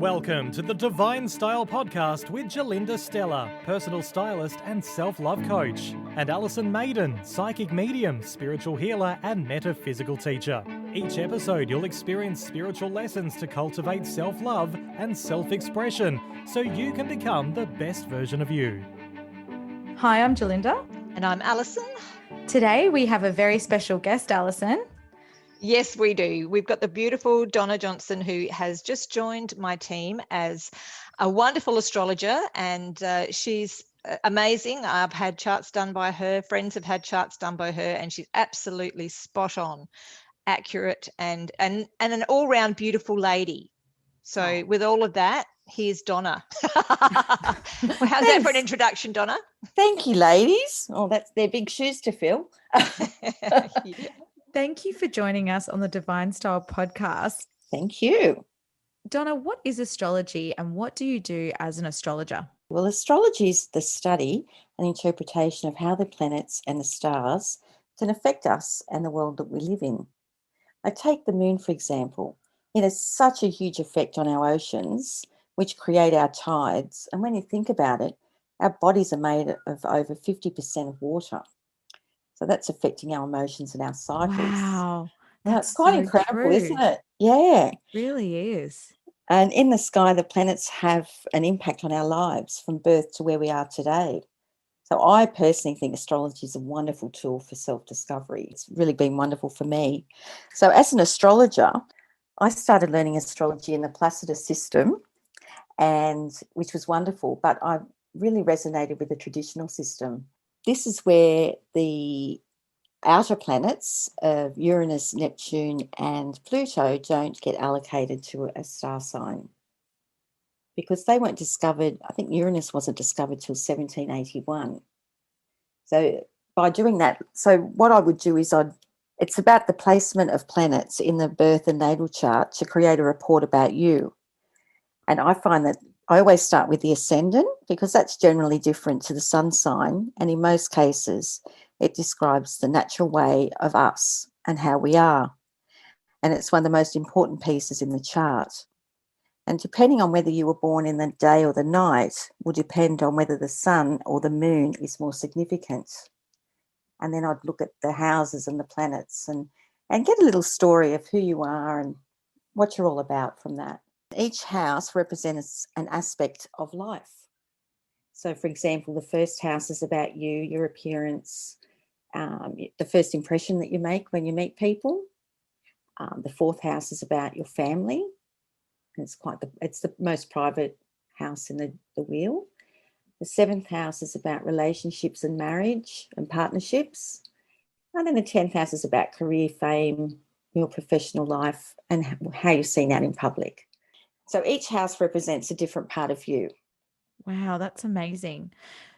Welcome to the Divine Style Podcast with Gerlinda, Stella, personal stylist and self-love coach, and Alison, Maiden, psychic medium, spiritual healer and metaphysical teacher. Each episode you'll experience spiritual lessons to cultivate self-love and self-expression so you can become the best version of you. Hi, I'm Gerlinda. And I'm Alison. Today we have a very special guest, Alison. Yes, we do. We've got the beautiful Donna Johnson, who has just joined my team as a wonderful astrologer, and she's amazing. I've had charts done by her. Friends have had charts done by her, and she's absolutely spot on, accurate, and an all-round beautiful lady. So with all of that, here's Donna. Well, how's that for an introduction, Donna? Thank you, ladies. Oh, they're big shoes to fill. Yeah. Thank you for joining us on the Divine Style Podcast. Thank you. Donna, what is astrology and what do you do as an astrologer? Well, astrology is the study and interpretation of how the planets and the stars can affect us and the world that we live in. I take the moon, for example. It has such a huge effect on our oceans, which create our tides. And when you think about it, our bodies are made of over 50% of water. So that's affecting our emotions and our cycles. Wow. Now, it's quite incredible, true. isn't it? Yeah. It really is. And in the sky, the planets have an impact on our lives from birth to where we are today. So I personally think astrology is a wonderful tool for self-discovery. It's really been wonderful for me. So as an astrologer, I started learning astrology in the Placidus system, and which was wonderful, but I really resonated with the traditional system. This is where the outer planets of Uranus, Neptune and Pluto don't get allocated to a star sign because they weren't discovered. I think Uranus wasn't discovered till 1781. So by doing that, so what I would do is it's about the placement of planets in the birth and natal chart to create a report about you. And I find that I always start with the ascendant because that's generally different to the sun sign. And in most cases, it describes the natural way of us and how we are. And it's one of the most important pieces in the chart. And depending on whether you were born in the day or the night will depend on whether the sun or the moon is more significant. And then I'd look at the houses and the planets and get a little story of who you are and what you're all about from that. Each house represents an aspect of life. So, for example, the first house is about you, your appearance, the first impression that you make when you meet people. The fourth house is about your family. And it's the most private house in the wheel. The seventh house is about relationships and marriage and partnerships. And then the 10th house is about career, fame, your professional life, and how you're seen out in public. So each house represents a different part of you. Wow, that's amazing.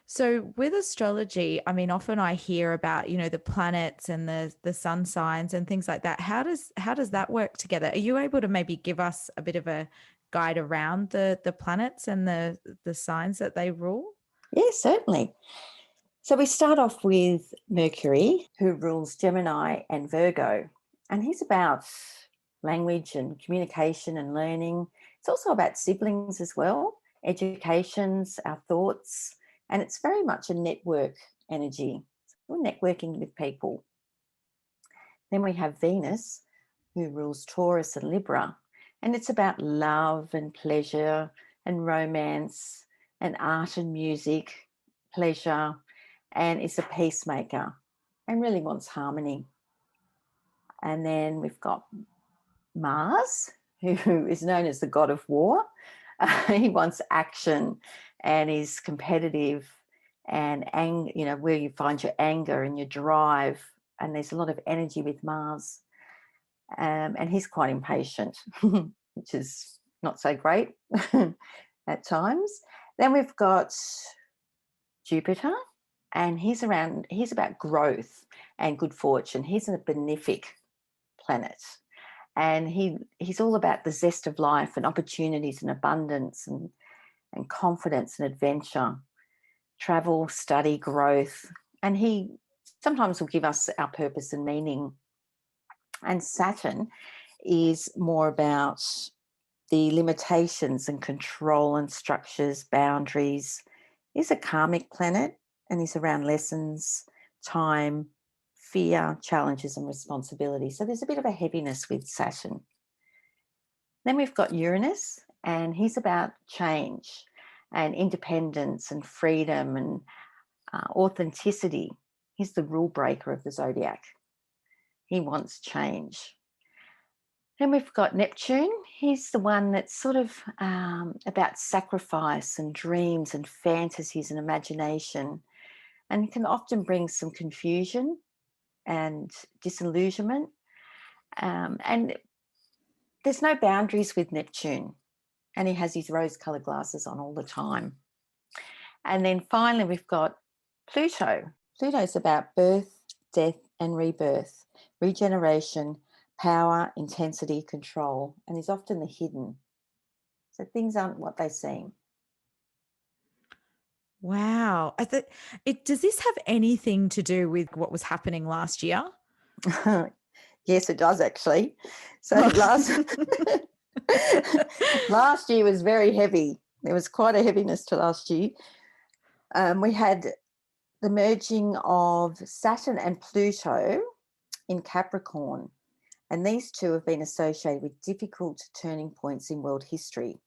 So with astrology, I mean, often I hear about, the planets and the sun signs and things like that. How does that work together? Are you able to maybe give us a bit of a guide around the planets and the signs that they rule? Yes, certainly. So we start off with Mercury, who rules Gemini and Virgo. And he's about language and communication and learning. It's also about siblings as well, educations, our thoughts, and it's very much a network energy. We're networking with people. Then we have Venus, who rules Taurus and Libra, and it's about love and pleasure and romance and art and music, pleasure, and is a peacemaker and really wants harmony. And then we've got Mars, who is known as the god of war. He wants action and is competitive and where you find your anger and your drive, and there's a lot of energy with Mars. And he's quite impatient, which is not so great at times. Then we've got Jupiter, and he's about growth and good fortune. He's a benefic planet. And he's all about the zest of life and opportunities and abundance and confidence and adventure, travel, study, growth. And he sometimes will give us our purpose and meaning. And Saturn is more about the limitations and control and structures, boundaries. He's a karmic planet, and he's around lessons, time, fear, challenges and responsibility. So there's a bit of a heaviness with Saturn. Then we've got Uranus, and he's about change and independence and freedom and authenticity. He's the rule breaker of the zodiac. He wants change. Then we've got Neptune. He's the one that's sort of about sacrifice and dreams and fantasies and imagination, and can often bring some confusion and disillusionment. And there's no boundaries with Neptune, and he has his rose-coloured glasses on all the time. And then finally, we've got Pluto. Pluto's about birth, death and rebirth, regeneration, power, intensity, control, and is often the hidden. So things aren't what they seem. Wow. Does this have anything to do with what was happening last year? Yes, it does actually. So last year was very heavy. There was quite a heaviness to last year. We had the merging of Saturn and Pluto in Capricorn, and these two have been associated with difficult turning points in world history.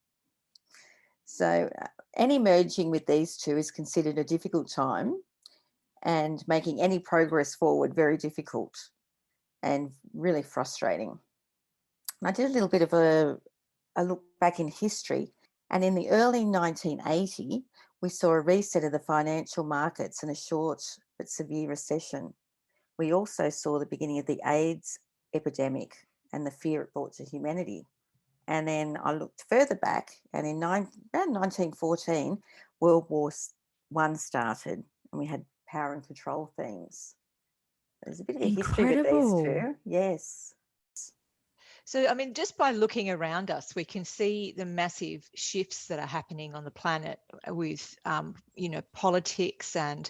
So any merging with these two is considered a difficult time, and making any progress forward very difficult and really frustrating. I did a little bit of a look back in history, and in the early 1980, we saw a reset of the financial markets and a short but severe recession. We also saw the beginning of the AIDS epidemic and the fear it brought to humanity. And then I looked further back, and in around 1914, World War I started, and we had power and control themes. There's a bit of a history with these two. Yes. So, I mean, just by looking around us, we can see the massive shifts that are happening on the planet with, politics and,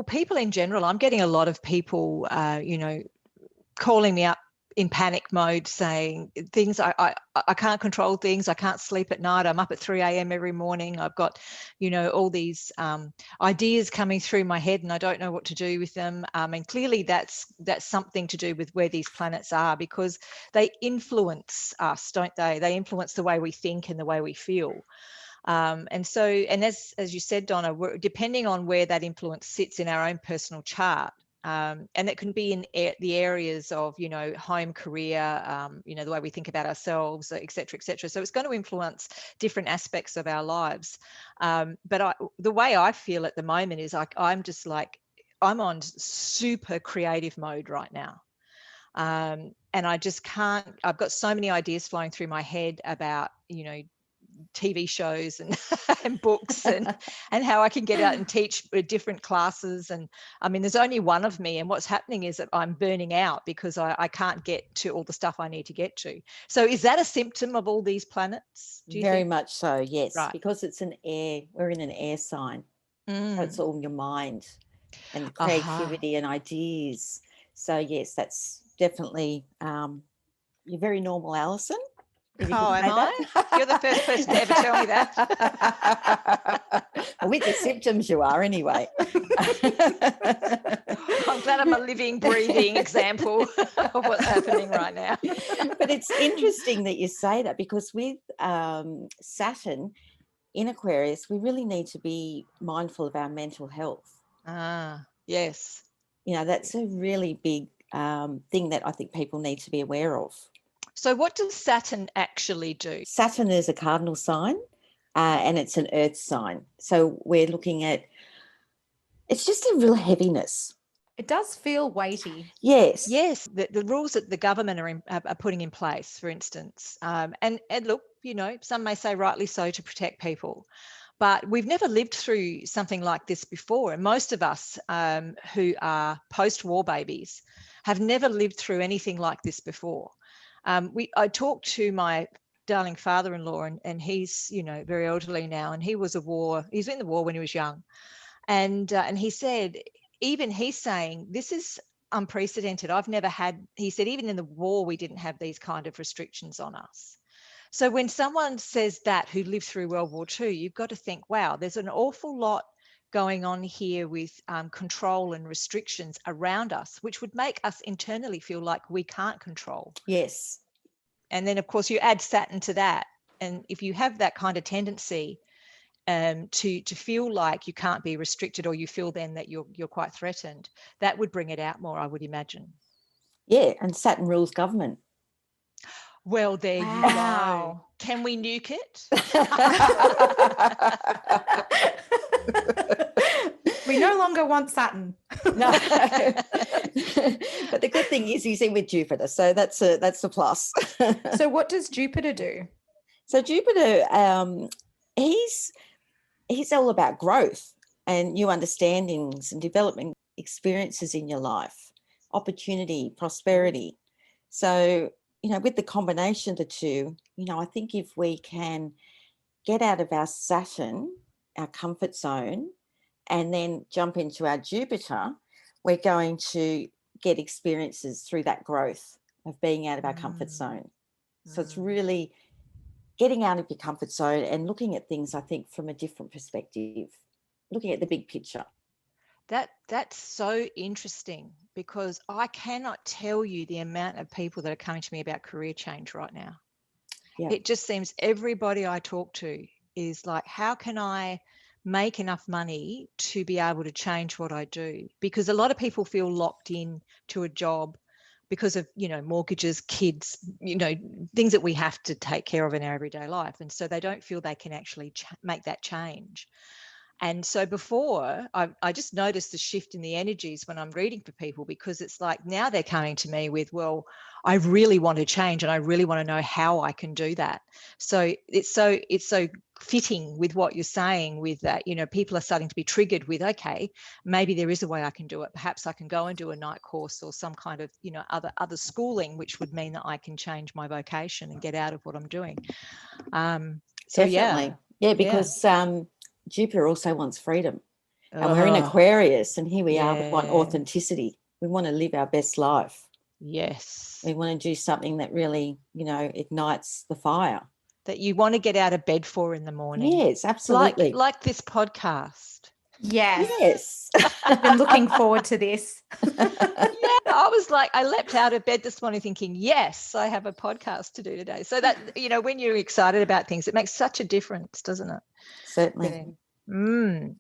people in general. I'm getting a lot of people, calling me up in panic mode saying things, I can't control things. I can't sleep at night. I'm up at 3 a.m. every morning. I've got, all these ideas coming through my head and I don't know what to do with them. And clearly that's something to do with where these planets are, because they influence us, don't they? They influence the way we think and the way we feel. And as you said, Donna, depending on where that influence sits in our own personal chart, and it can be in the areas of, home, career, the way we think about ourselves, et cetera, et cetera. So it's going to influence different aspects of our lives. But the way I feel at the moment is I'm on super creative mode right now. And I just can't, I've got so many ideas flowing through my head about, TV shows and books and how I can get out and teach different classes. And I mean, there's only one of me, and what's happening is that I'm burning out because I can't get to all the stuff I need to get to. So is that a symptom of all these planets? Do you Very think? much so, yes, Right. Because it's we're in an air sign. So it's all in your mind and creativity and ideas. So yes, that's definitely, you're very normal, Alison. Oh, am I? You're the first person to ever tell me that. Well, with your symptoms you are anyway. I'm glad I'm a living, breathing example of what's happening right now. But it's interesting that you say that, because with Saturn in Aquarius, we really need to be mindful of our mental health. Ah, yes. That's a really big thing that I think people need to be aware of. So what does Saturn actually do? Saturn is a cardinal sign and it's an earth sign. So we're looking at, it's just a real heaviness. It does feel weighty. Yes. Yes, the rules that the government are putting in place, for instance. And look, some may say rightly so, to protect people. But we've never lived through something like this before. And most of us who are post-war babies have never lived through anything like this before. I talked to my darling father-in-law, and he's, very elderly now, and he's in the war when he was young. And he said, even he's saying, this is unprecedented. I've never had, he said, even in the war, we didn't have these kind of restrictions on us. So when someone says that, who lived through World War II, you've got to think, wow, there's an awful lot going on here with control and restrictions around us, which would make us internally feel like we can't control. Yes. And then, of course, you add Saturn to that. And if you have that kind of tendency to feel like you can't be restricted, or you feel then that you're quite threatened, that would bring it out more, I would imagine. Yeah, and Saturn rules government. Well, there you go. Can we nuke it? We no longer want Saturn. No. But the good thing is he's in with Jupiter, so that's a plus. So what does Jupiter do? So Jupiter, he's all about growth and new understandings and development experiences in your life, opportunity, prosperity. So, with the combination of the two, I think if we can get out of our Saturn, our comfort zone, and then jump into our Jupiter, we're going to get experiences through that growth of being out of our comfort zone. So it's really getting out of your comfort zone and looking at things, I think, from a different perspective, looking at the big picture. That's so interesting, because I cannot tell you the amount of people that are coming to me about career change right now. Yeah. It just seems everybody I talk to is like, how can I make enough money to be able to change what I do? Because a lot of people feel locked in to a job because of, mortgages, kids, things that we have to take care of in our everyday life. And so they don't feel they can actually make that change. And so before, I just noticed the shift in the energies when I'm reading for people, because it's like now they're coming to me with, well, I really want to change and I really want to know how I can do that. So it's so fitting with what you're saying with that, people are starting to be triggered with, okay, maybe there is a way I can do it. Perhaps I can go and do a night course or some kind of, other schooling, which would mean that I can change my vocation and get out of what I'm doing. So Definitely. Yeah, because Jupiter also wants freedom. And we're in Aquarius, and here we are, we want authenticity. We want to live our best life. Yes. We want to do something that really, ignites the fire. That you want to get out of bed for in the morning. Yes, absolutely. Like this podcast. Yes. I've been looking forward to this. I was like, I leapt out of bed this morning thinking, yes, I have a podcast to do today. So that, when you're excited about things, it makes such a difference, doesn't it? Certainly.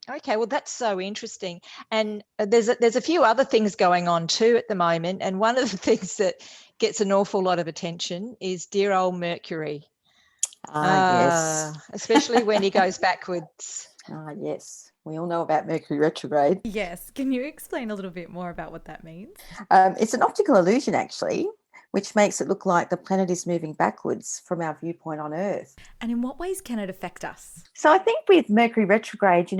Okay, well, that's so interesting. And there's a few other things going on too at the moment. And one of the things that gets an awful lot of attention is dear old Mercury. Yes. Especially when he goes backwards. Yes. We all know about Mercury retrograde. Yes. Can you explain a little bit more about what that means? It's an optical illusion, actually, which makes it look like the planet is moving backwards from our viewpoint on Earth. And in what ways can it affect us? So I think with Mercury retrograde,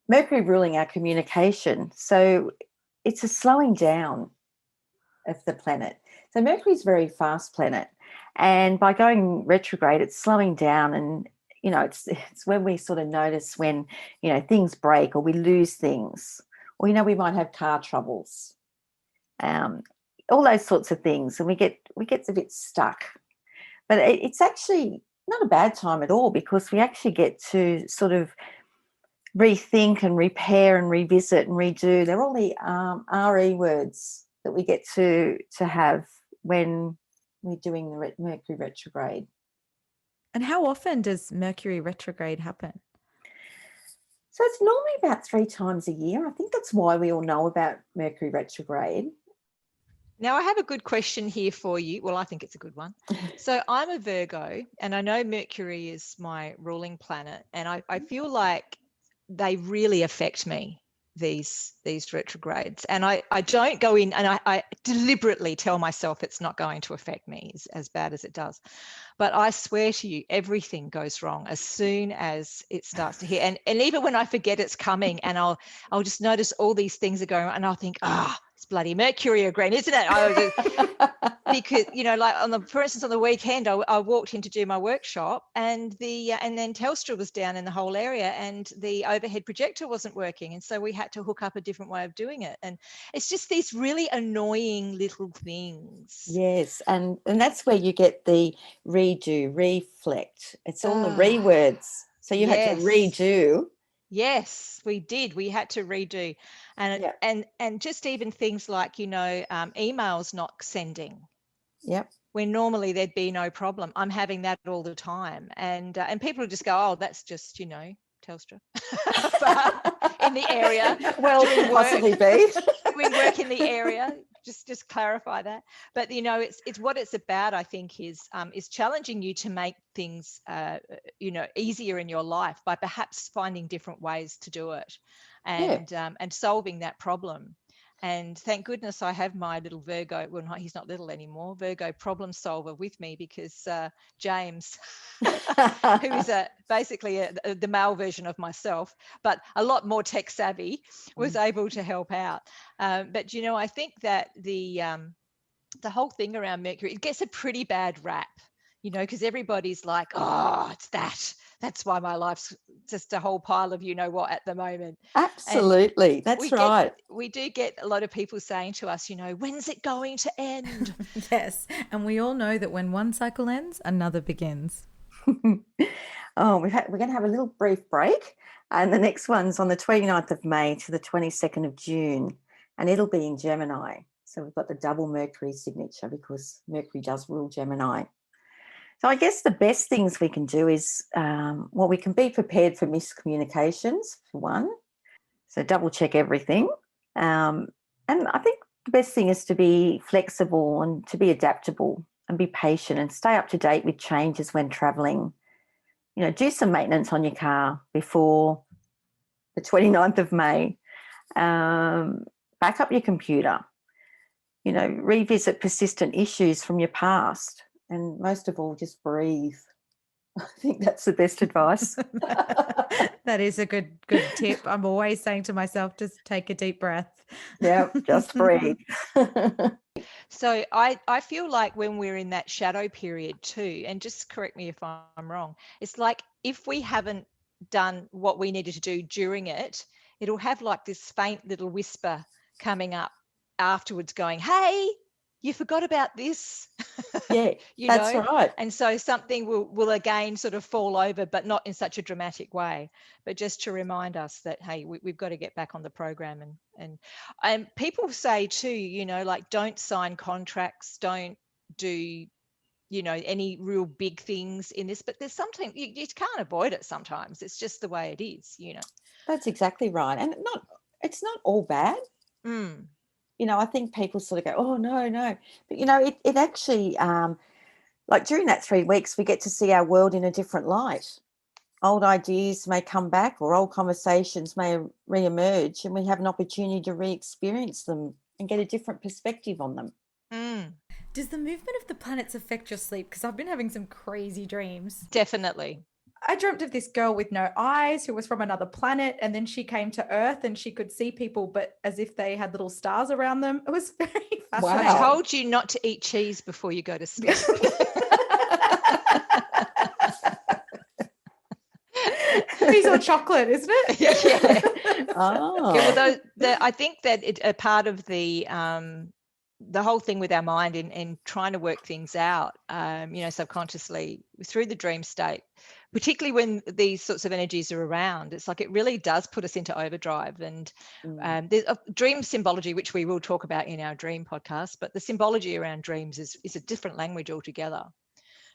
Mercury ruling our communication. So it's a slowing down of the planet. So Mercury is a very fast planet. And by going retrograde, it's slowing down, and it's when we sort of notice when, things break or we lose things, or, we might have car troubles, all those sorts of things. And we get a bit stuck. But it's actually not a bad time at all, because we actually get to sort of rethink and repair and revisit and redo. They're all the RE words that we get to have when we're doing the Mercury retrograde. And how often does Mercury retrograde happen? So it's normally about 3 times a year. I think that's why we all know about Mercury retrograde. Now, I have a good question here for you. Well, I think it's a good one. So I'm a Virgo, and I know Mercury is my ruling planet, and I feel like they really affect me, these retrogrades. And I don't go in, and I deliberately tell myself it's not going to affect me as bad as it does. But I swear to you, everything goes wrong as soon as it starts to hit. And even when I forget it's coming, and I'll just notice all these things are going on, and I'll think, it's bloody Mercury retrograde, isn't it? because, you know, like for instance, on the weekend, I walked in to do my workshop, and then Telstra was down in the whole area, and the overhead projector wasn't working, and so we had to hook up a different way of doing it. And it's just these really annoying little things. Yes, and that's where you get the redo, reflect. It's all the rewords. So you had to redo. Yes, we did. We had to redo, and just even things like, you know, emails not sending. Yep. When normally there'd be no problem. I'm having that all the time, and people just go, "Oh, that's just, you know, Telstra." But in the area, well, could possibly be doing work in the area. Just clarify that. But, you know, it's what it's about, I think, is challenging you to make things, you know, easier in your life by perhaps finding different ways to do it, and solving that problem. And thank goodness I have my little Virgo, well, he's not little anymore, Virgo problem solver with me, because James, who is basically the male version of myself, but a lot more tech savvy, was able to help out. But, you know, I think that the whole thing around Mercury, it gets a pretty bad rap, you know, because everybody's like, "Oh, it's that. That's why my life's just a whole pile of you know what at the moment." Absolutely. That's right. We do get a lot of people saying to us, you know, "When's it going to end?" Yes. And we all know that when one cycle ends, another begins. Oh, we're going to have a little brief break. And the next one's on the 29th of May to the 22nd of June. And it'll be in Gemini. So we've got the double Mercury signature, because Mercury does rule Gemini. So I guess the best things we can do is, we can be prepared for miscommunications, for one. So double check everything. And I think the best thing is to be flexible and to be adaptable and be patient and stay up to date with changes when travelling. You know, do some maintenance on your car before the 29th of May. Back up your computer. You know, revisit persistent issues from your past. And most of all, just breathe. I think that's the best advice. That is a good tip. I'm always saying to myself, just take a deep breath. Yeah, just breathe. So I feel like when we're in that shadow period too, and just correct me if I'm wrong, it's like if we haven't done what we needed to do during it, it'll have like this faint little whisper coming up afterwards going, "Hey, you forgot about this." Yeah, that's right. And so something will again sort of fall over, but not in such a dramatic way, but just to remind us that, hey, we've got to get back on the program. And people say too, you know, like, don't sign contracts, don't do, you know, any real big things in this, but there's something you can't avoid it sometimes. It's just the way it is, you know. That's exactly right. And it's not all bad. You know, I think people sort of go, "Oh, no." But, you know, it actually, like during that 3 weeks, we get to see our world in a different light. Old ideas may come back, or old conversations may re-emerge, and we have an opportunity to re-experience them and get a different perspective on them. Does the movement of the planets affect your sleep? Because I've been having some crazy dreams. Definitely. I dreamt of this girl with no eyes who was from another planet, and then she came to Earth and she could see people, but as if they had little stars around them. It was very fascinating. I told you not to eat cheese before you go to sleep. Cheese or chocolate, isn't it? Yeah. Oh. Yeah, well, I think that a part of the whole thing with our mind in trying to work things out, you know, subconsciously through the dream state, particularly when these sorts of energies are around, it's like it really does put us into overdrive. And there's a dream symbology, which we will talk about in our dream podcast, but the symbology around dreams is a different language altogether.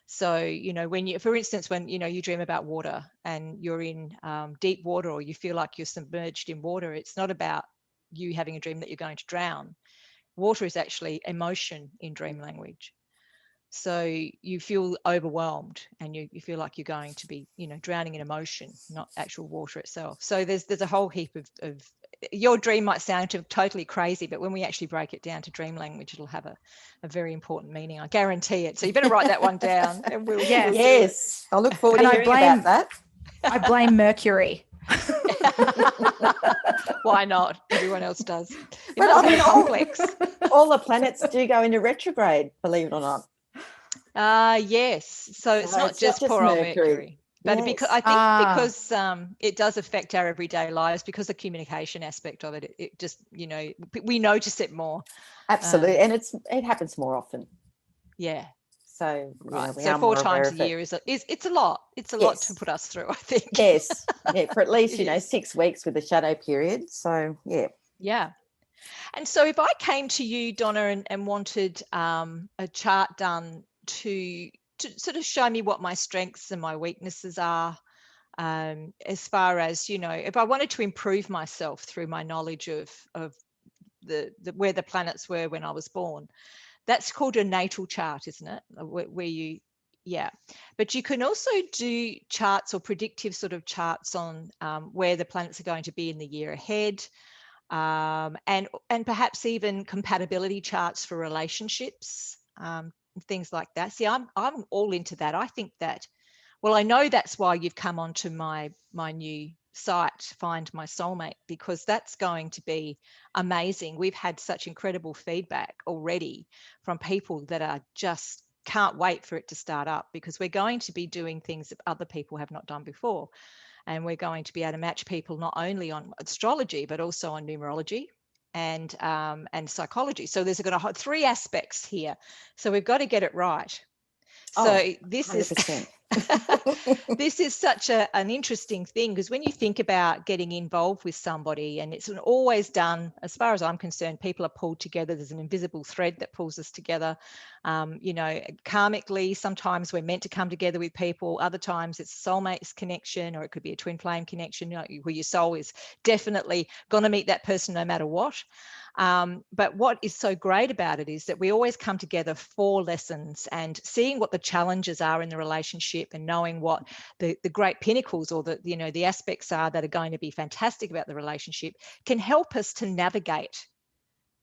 So, you know, for instance, when, you know, you dream about water and you're in deep water, or you feel like you're submerged in water, it's not about you having a dream that you're going to drown. Water is actually emotion in dream language. So you feel overwhelmed and you feel like you're going to be, you know, drowning in emotion, not actual water itself. So there's a whole heap of your dream might sound totally crazy, but when we actually break it down to dream language, it'll have a very important meaning. I guarantee it. So you better write that one down, and we'll Yes. I look forward to hearing about that. I blame Mercury. Why not? Everyone else does. It But must I be mean, complex. all the planets do go into retrograde, believe it or not. Yes. So it's not just poor old Mercury. But because I think because it does affect our everyday lives, because the communication aspect of it, it just, we notice it more. Absolutely. And it happens more often. Yeah. So, right. we So are 4 more times aware a year is it's a lot. It's a lot to put us through, I think. Yes. Yeah, for at least, It is. 6 weeks with the shadow period. So, yeah. Yeah. And so if I came to you, Donna, and wanted a chart done to sort of show me what my strengths and my weaknesses are, as far as, if I wanted to improve myself through my knowledge of the where the planets were when I was born, that's called a natal chart, isn't it? Where you, yeah. But you can also do charts or predictive sort of charts on where the planets are going to be in the year ahead. And perhaps even compatibility charts for relationships, things like that. See, I'm all into that. I think that, well, I know that's why you've come onto my new site, Find My Soulmate, because that's going to be amazing. We've had such incredible feedback already from people that are just can't wait for it to start up, because we're going to be doing things that other people have not done before. And we're going to be able to match people not only on astrology, but also on numerology and psychology. So there's going to have 3 aspects here. So we've got to get it right. So this 100%. This is such an interesting thing, because when you think about getting involved with somebody, and it's always done, as far as I'm concerned, people are pulled together. There's an invisible thread that pulls us together. Karmically, sometimes we're meant to come together with people. Other times it's soulmates connection, or it could be a twin flame connection, where your soul is definitely going to meet that person no matter what. But what is so great about it is that we always come together for lessons, and seeing what the challenges are in the relationship and knowing what the great pinnacles or the aspects are that are going to be fantastic about the relationship can help us to navigate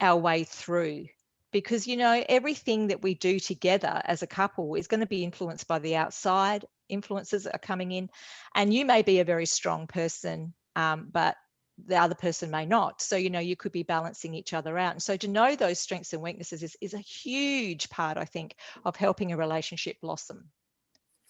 our way through. Because, everything that we do together as a couple is going to be influenced by the outside influences that are coming in. And you may be a very strong person, but the other person may not. So, you could be balancing each other out. And so to know those strengths and weaknesses is a huge part, I think, of helping a relationship blossom.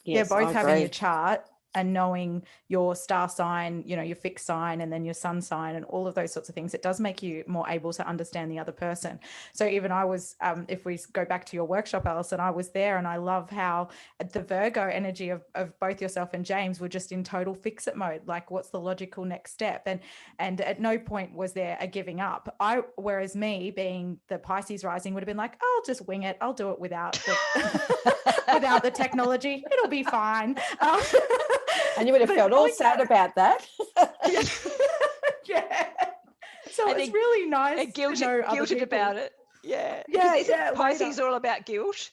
Yes, both having your chart and knowing your star sign, your fixed sign, and then your sun sign and all of those sorts of things, it does make you more able to understand the other person. So even I was, if we go back to your workshop, Alison, I was there, and I love how the Virgo energy of both yourself and James were just in total fix-it mode. Like, what's the logical next step? And at no point was there a giving up. Whereas me, being the Pisces rising, would have been like, I'll just wing it. I'll do it without the technology. It'll be fine. And you would have felt all sad about that. Yeah. So it's really nice to know guilted about it. Yeah. Pisces are all about guilt.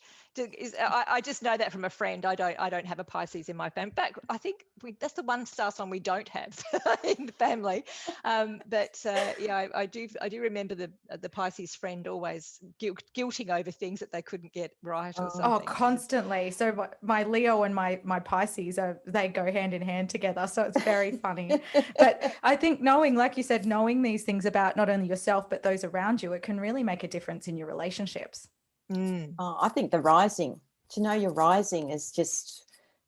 I just know that from a friend. I don't have a Pisces in my family. But I think that's the one star sign we don't have in the family. I do remember the Pisces friend always guilting over things that they couldn't get right or something. Oh, constantly. So my Leo and my Pisces they go hand in hand together. So it's very funny. But I think like you said, knowing these things about not only yourself but those around you, it can really make a difference in your relationships. I think the rising, to know your rising is just,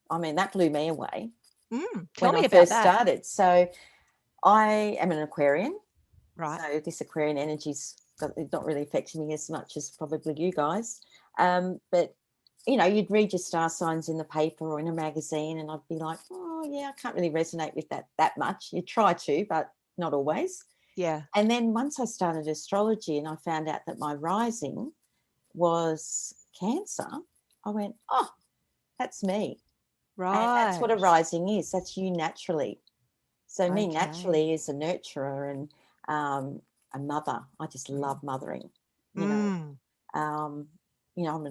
that blew me away when I first started. So I am an Aquarian. Right. So this Aquarian energy's not really affecting me as much as probably you guys. But, you'd read your star signs in the paper or in a magazine, and I'd be like, oh, yeah, I can't really resonate with that much. You try to, but not always. Yeah. And then once I started astrology and I found out that my rising was Cancer, I went, oh, that's me. Right. And that's what a rising is. That's you naturally. So me naturally is a nurturer and a mother. I just love mothering. I'm an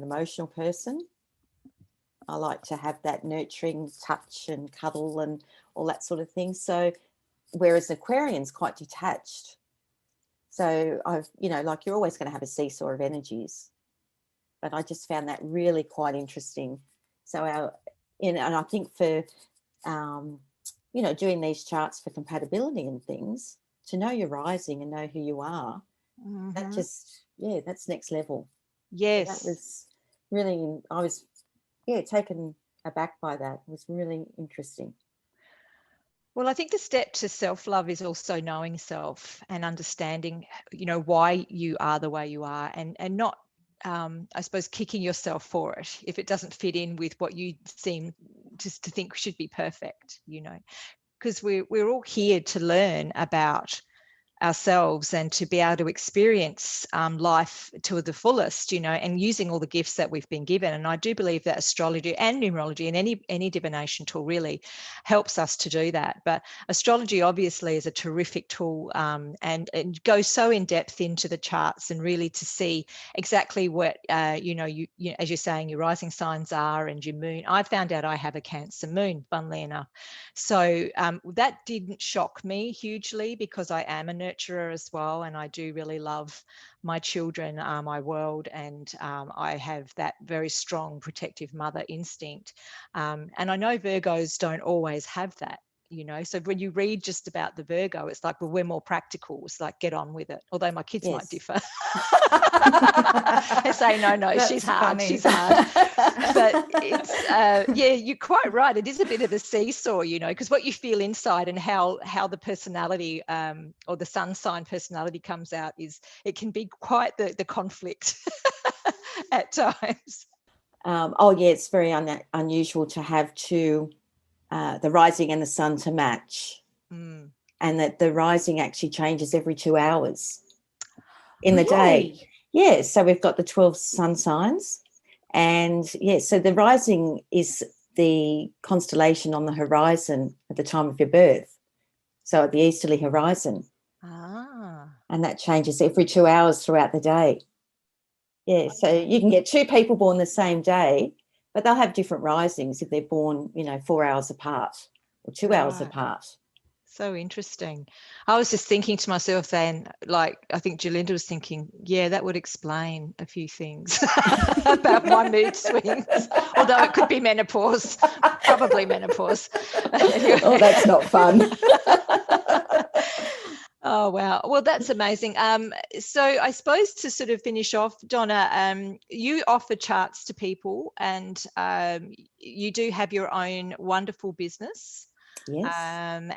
emotional person. I like to have that nurturing touch and cuddle and all that sort of thing. So whereas Aquarian's quite detached. So like you're always going to have a seesaw of energies. But I just found that really quite interesting. So and I think for doing these charts for compatibility and things, to know your rising and know who you are, that just, that's next level. Yes. So that was really, I was, taken aback by that. It was really interesting. Well, I think the step to self-love is also knowing self and understanding, why you are the way you are, and not, I suppose, kicking yourself for it if it doesn't fit in with what you seem just to think should be perfect, because we're all here to learn about ourselves and to be able to experience life to the fullest, and using all the gifts that we've been given. And I do believe that astrology and numerology and any divination tool really helps us to do that. But astrology obviously is a terrific tool, and goes so in depth into the charts and really to see exactly what you as you're saying, your rising signs are and your moon. I found out I have a Cancer moon, funnily enough. So that didn't shock me hugely, because I am a nurturer as well, and I do really love my children, my world, and I have that very strong protective mother instinct, and I know Virgos don't always have that, so when you read just about the Virgo, it's like, well, we're more practical, it's like, get on with it, although my kids might differ. They say no, That's she's hard funny. she's hard but it's you're quite right, it is a bit of a seesaw, because what you feel inside and how the personality or the sun sign personality comes out, is it can be quite the conflict at times. It's very unusual to have the rising and the sun to match, and that the rising actually changes every 2 hours in the day. Yeah, so we've got the 12 sun signs, and so the rising is the constellation on the horizon at the time of your birth, so at the easterly horizon, and that changes every 2 hours throughout the day. Yeah, so you can get 2 people born the same day, but they'll have different risings if they're born, 4 hours apart or 2 hours apart. So interesting. I was just thinking to myself then, like, I think Gerlinda was thinking, that would explain a few things about my mood swings, although it could be menopause, probably menopause. Oh, that's not fun. Oh, wow. Well, that's amazing. So I suppose to sort of finish off, Donna, you offer charts to people, and you do have your own wonderful business. Yes.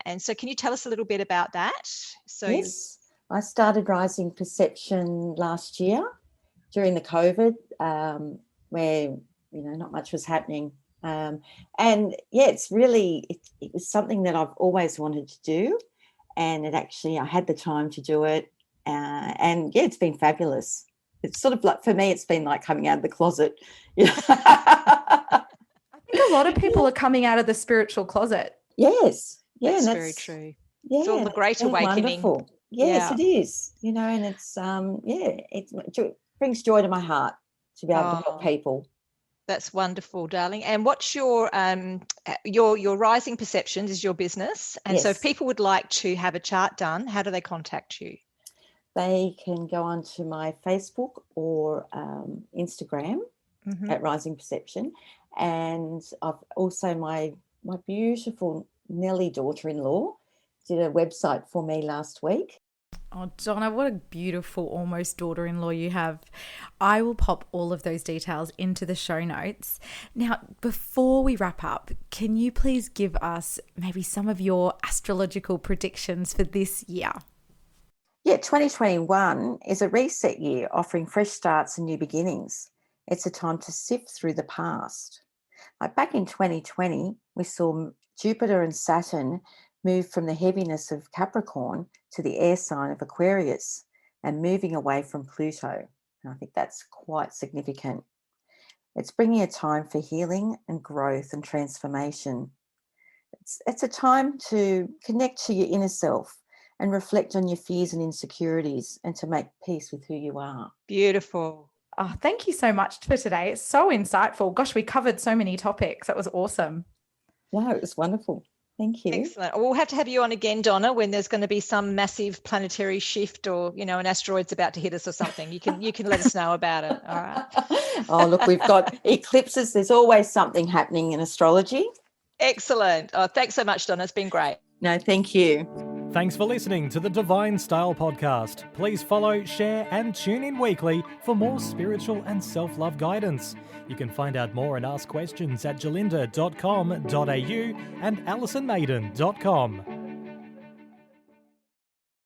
And so can you tell us a little bit about that? So yes, I started Rising Perception last year during the COVID, where, not much was happening. It's really, it was something that I've always wanted to do. And I had the time to do it. It's been fabulous. It's sort of like, for me, it's been like coming out of the closet. I think a lot of people are coming out of the spiritual closet. Yes. Yeah. That's very true. Yeah. It's all the great awakening. Wonderful. Yes, it is. And it's, it brings joy to my heart to be able to help people. That's wonderful, darling. And what's your Rising Perceptions is your business. And so if people would like to have a chart done, how do they contact you? They can go onto my Facebook or Instagram at Rising Perception. And I've also my beautiful Nellie daughter-in-law did a website for me last week. Oh, Donna, what a beautiful almost daughter-in-law you have. I will pop all of those details into the show notes. Now, before we wrap up, can you please give us maybe some of your astrological predictions for this year? Yeah, 2021 is a reset year offering fresh starts and new beginnings. It's a time to sift through the past. Like back in 2020, we saw Jupiter and Saturn move from the heaviness of Capricorn to the air sign of Aquarius and moving away from Pluto. And I think that's quite significant. It's bringing a time for healing and growth and transformation. It's a time to connect to your inner self and reflect on your fears and insecurities and to make peace with who you are. Beautiful. Oh, thank you so much for today. It's so insightful. Gosh, we covered so many topics. That was awesome. No, it was wonderful. Thank you. Excellent. We'll have to have you on again, Donna, when there's going to be some massive planetary shift or, an asteroid's about to hit us or something. You can let us know about it. All right. Oh, look, we've got eclipses. There's always something happening in astrology. Excellent. Oh, thanks so much, Donna. It's been great. No, thank you. Thanks for listening to the Divine Style Podcast. Please follow, share, and tune in weekly for more spiritual and self-love guidance. You can find out more and ask questions at gerlinda.com.au and alisonmaiden.com.